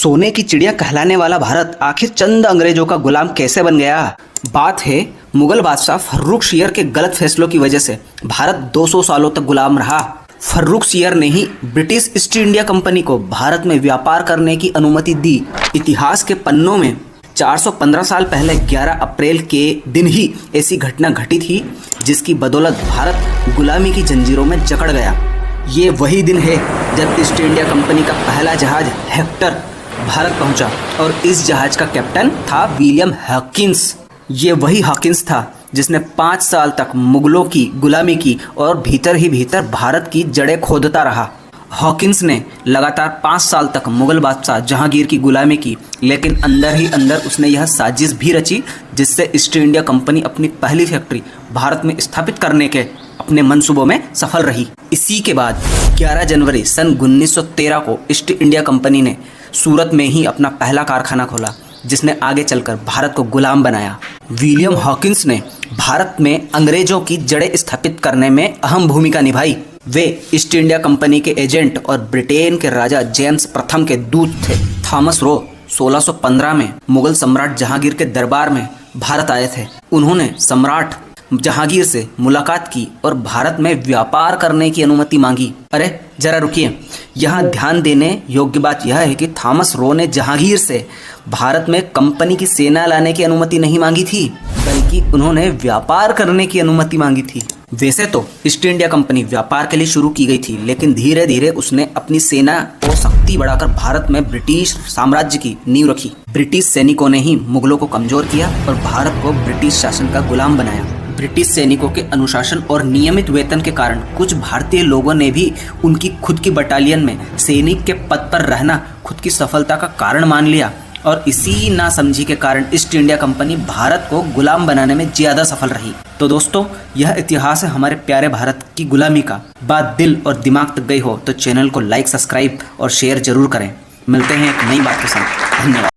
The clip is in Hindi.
सोने की चिड़िया कहलाने वाला भारत आखिर चंद अंग्रेजों का गुलाम कैसे बन गया। बात है मुगल बादशाह फर्रुखशियर के गलत फैसलों की वजह से भारत 200 सालों तक गुलाम रहा। फर्रुखशियर ने ही ब्रिटिश ईस्ट इंडिया कंपनी को भारत में व्यापार करने की अनुमति दी। इतिहास के पन्नों में 415 साल पहले 11 अप्रैल के दिन ही ऐसी घटना घटी थी जिसकी बदौलत भारत गुलामी की जंजीरों में जकड़ गया। ये वही दिन है जब ईस्ट इंडिया कंपनी का पहला जहाज हेक्टर भारत पहुंचा और इस जहाज का कैप्टन था विलियम हॉकिंस। ये वही हॉकिंस था जिसने 5 साल तक मुगलों की गुलामी की और भीतर ही भीतर भारत की जड़ें खोदता रहा। हॉकिंस ने लगातार 5 साल तक मुगल बादशाह जहांगीर की गुलामी की, लेकिन अंदर ही अंदर उसने यह साजिश भी रची जिससे ईस्ट इंडिया कंपनी अपनी पहली फैक्ट्री भारत में स्थापित करने के अपने मंसूबों में सफल रही। इसी के बाद 11 जनवरी सन 1913 को ईस्ट इंडिया कंपनी ने सूरत में ही अपना पहला कारखाना खोला जिसने आगे चलकर भारत को गुलाम बनाया। विलियम हॉकिंस ने भारत में अंग्रेजों की जड़ें स्थापित करने में अहम भूमिका निभाई। वे ईस्ट इंडिया कंपनी के एजेंट और ब्रिटेन के राजा जेम्स प्रथम के दूत थे। थॉमस रो 1615 में मुगल सम्राट जहांगीर के दरबार में भारत आए थे। उन्होंने सम्राट जहांगीर से मुलाकात की और भारत में व्यापार करने की अनुमति मांगी। अरे जरा रुकिए, यहाँ ध्यान देने योग्य बात यह है कि थॉमस रो ने जहांगीर से भारत में कंपनी की सेना लाने की अनुमति नहीं मांगी थी, बल्कि उन्होंने व्यापार करने की अनुमति मांगी थी। वैसे तो ईस्ट इंडिया कंपनी व्यापार के लिए शुरू की गई थी, लेकिन धीरे धीरे उसने अपनी सेना और शक्ति बढ़ाकर भारत में ब्रिटिश साम्राज्य की नींव रखी। ब्रिटिश सैनिकों ने ही मुगलों को कमजोर किया और भारत को ब्रिटिश शासन का गुलाम बनाया। ब्रिटिश सैनिकों के अनुशासन और नियमित वेतन के कारण कुछ भारतीय लोगों ने भी उनकी खुद की बटालियन में सैनिक के पद पर रहना खुद की सफलता का कारण मान लिया और इसी नासमझी के कारण ईस्ट इंडिया कंपनी भारत को गुलाम बनाने में ज्यादा सफल रही। तो दोस्तों, यह इतिहास है हमारे प्यारे भारत की गुलामी का। बात दिल और दिमाग तक गई हो तो चैनल को लाइक, सब्सक्राइब और शेयर जरूर करें। मिलते हैं एक नई बात के साथ। धन्यवाद।